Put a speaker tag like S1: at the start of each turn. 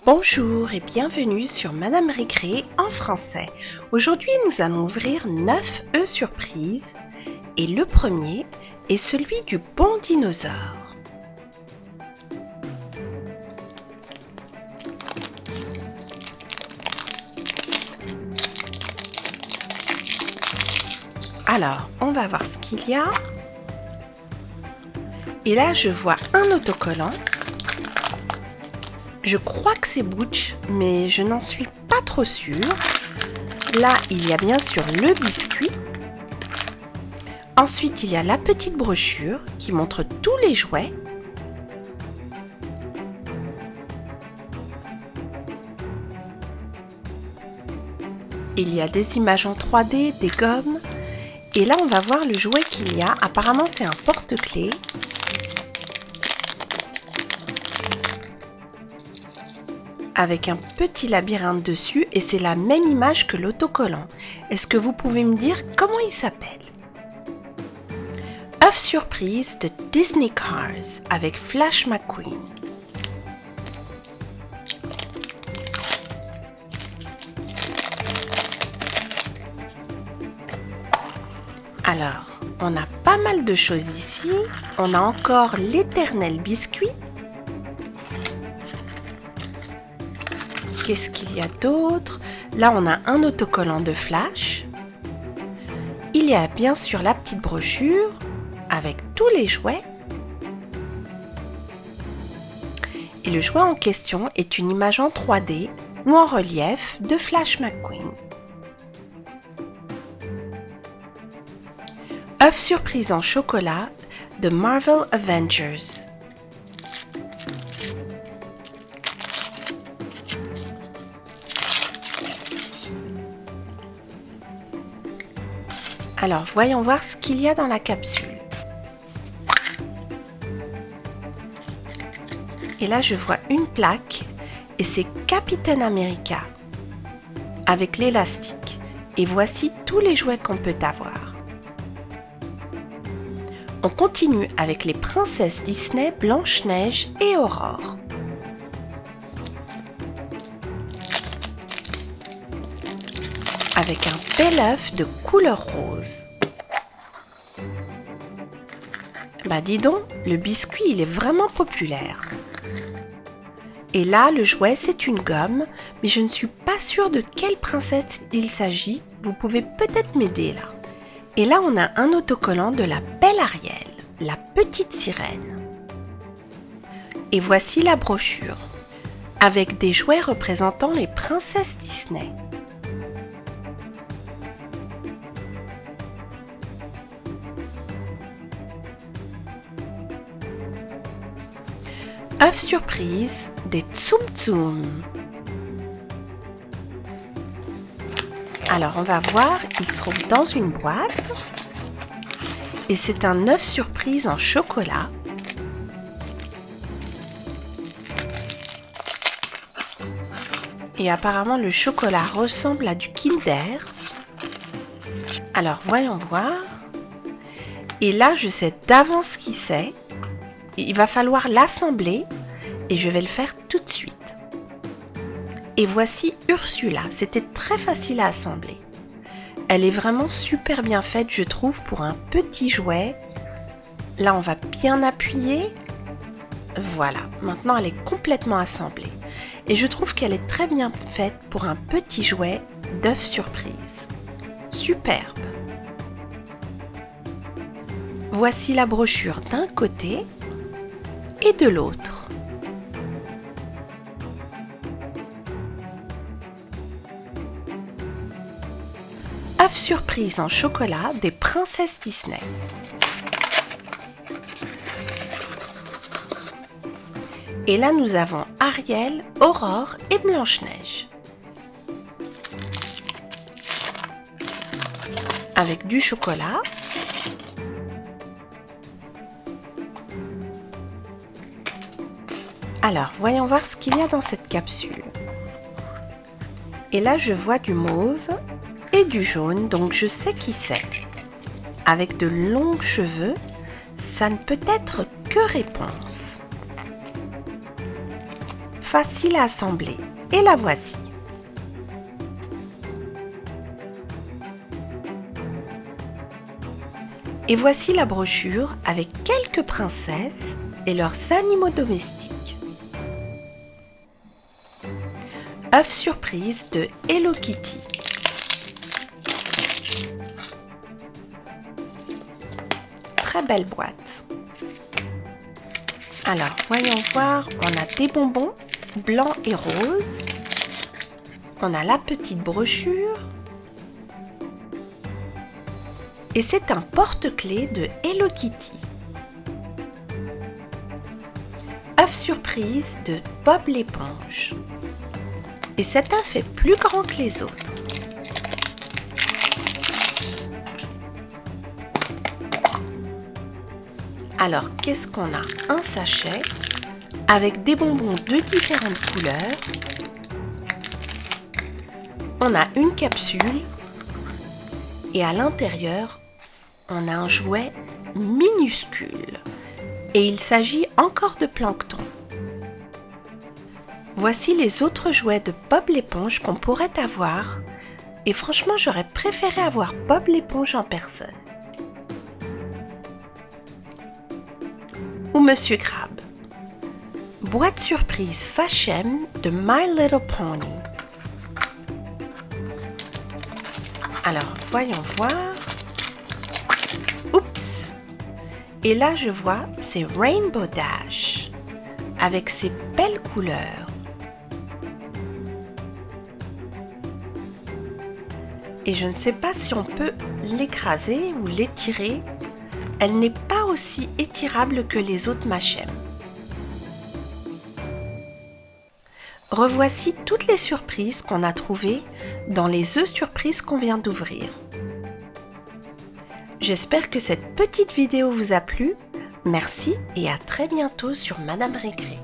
S1: Bonjour et bienvenue sur Madame Récré en français. Aujourd'hui, nous allons ouvrir 9 œufs surprises et le premier est celui du bon dinosaure. Alors, on va voir ce qu'il y a. Et là, je vois un autocollant. Je crois que c'est Butch, mais je n'en suis pas trop sûre. Là, il y a bien sûr le biscuit. Ensuite, il y a la petite brochure qui montre tous les jouets. Il y a des images en 3D, des gommes. Et là, on va voir le jouet qu'il y a. Apparemment, c'est un porte-clés. Avec un petit labyrinthe dessus et c'est la même image que l'autocollant. Est-ce que vous pouvez me dire comment il s'appelle? Œuf surprise de Disney Cars avec Flash McQueen. Alors, on a pas mal de choses ici. On a encore l'éternel biscuit. Qu'est-ce qu'il y a d'autre? Là, on a un autocollant de Flash. Il y a bien sûr la petite brochure avec tous les jouets. Et le jouet en question est une image en 3D ou en relief de Flash McQueen. Œuf surprise en chocolat de Marvel Avengers. Alors, voyons voir ce qu'il y a dans la capsule. Et là, je vois une plaque et c'est Captain America avec l'élastique. Et voici tous les jouets qu'on peut avoir. On continue avec les princesses Disney, Blanche-Neige et Aurore. Avec un bel œuf de couleur rose. Bah dis donc, le biscuit il est vraiment populaire. Et là, le jouet c'est une gomme, mais je ne suis pas sûre de quelle princesse il s'agit. Vous pouvez peut-être m'aider là. Et là, on a un autocollant de la belle Ariel, la petite sirène. Et voici la brochure, avec des jouets représentant les princesses Disney. Œuf surprise des Tsum Tsum. Alors on va voir, il se trouve dans une boîte et c'est un œuf surprise en chocolat. Et apparemment le chocolat ressemble à du Kinder. Alors voyons voir. Et là je sais d'avance qui c'est. Il va falloir l'assembler et je vais le faire tout de suite. Et voici Ursula, c'était très facile à assembler. Elle est vraiment super bien faite, je trouve, pour un petit jouet. Là, on va bien appuyer. Voilà, maintenant elle est complètement assemblée. Et je trouve qu'elle est très bien faite pour un petit jouet d'œuf surprise. Superbe. Voici la brochure d'un côté et de l'autre. Œuf surprise en chocolat des princesses Disney. Et là, nous avons Ariel, Aurore et Blanche-Neige. Avec du chocolat. Alors, voyons voir ce qu'il y a dans cette capsule. Et là, je vois du mauve et du jaune, donc je sais qui c'est. Avec de longs cheveux, ça ne peut être que Réponse. facile à assembler. Et la voici. Et voici la brochure avec quelques princesses et leurs animaux domestiques. œuf surprise de Hello Kitty. Très belle boîte. Alors, voyons voir, on a des bonbons blancs et roses. On a la petite brochure. Et c'est un porte-clés de Hello Kitty. œuf surprise de Bob l'éponge. Et cet œuf est plus grand que les autres. Alors, qu'est-ce qu'on a? Un sachet avec des bonbons de différentes couleurs. On a une capsule et à l'intérieur, on a un jouet minuscule. Et il s'agit encore de plancton. Voici les autres jouets de Bob l'éponge qu'on pourrait avoir. Et franchement, j'aurais préféré avoir Bob l'éponge en personne. Ou Monsieur Crabe. Boîte surprise Fashem de My Little Pony. Alors, voyons voir. Oups! Et là, je vois, c'est Rainbow Dash, avec ses belles couleurs. Et je ne sais pas si on peut l'écraser ou l'étirer. Elle n'est pas aussi étirable que les autres Machem. Revoici toutes les surprises qu'on a trouvées dans les œufs surprises qu'on vient d'ouvrir. J'espère que cette petite vidéo vous a plu. Merci et à très bientôt sur Madame Récré.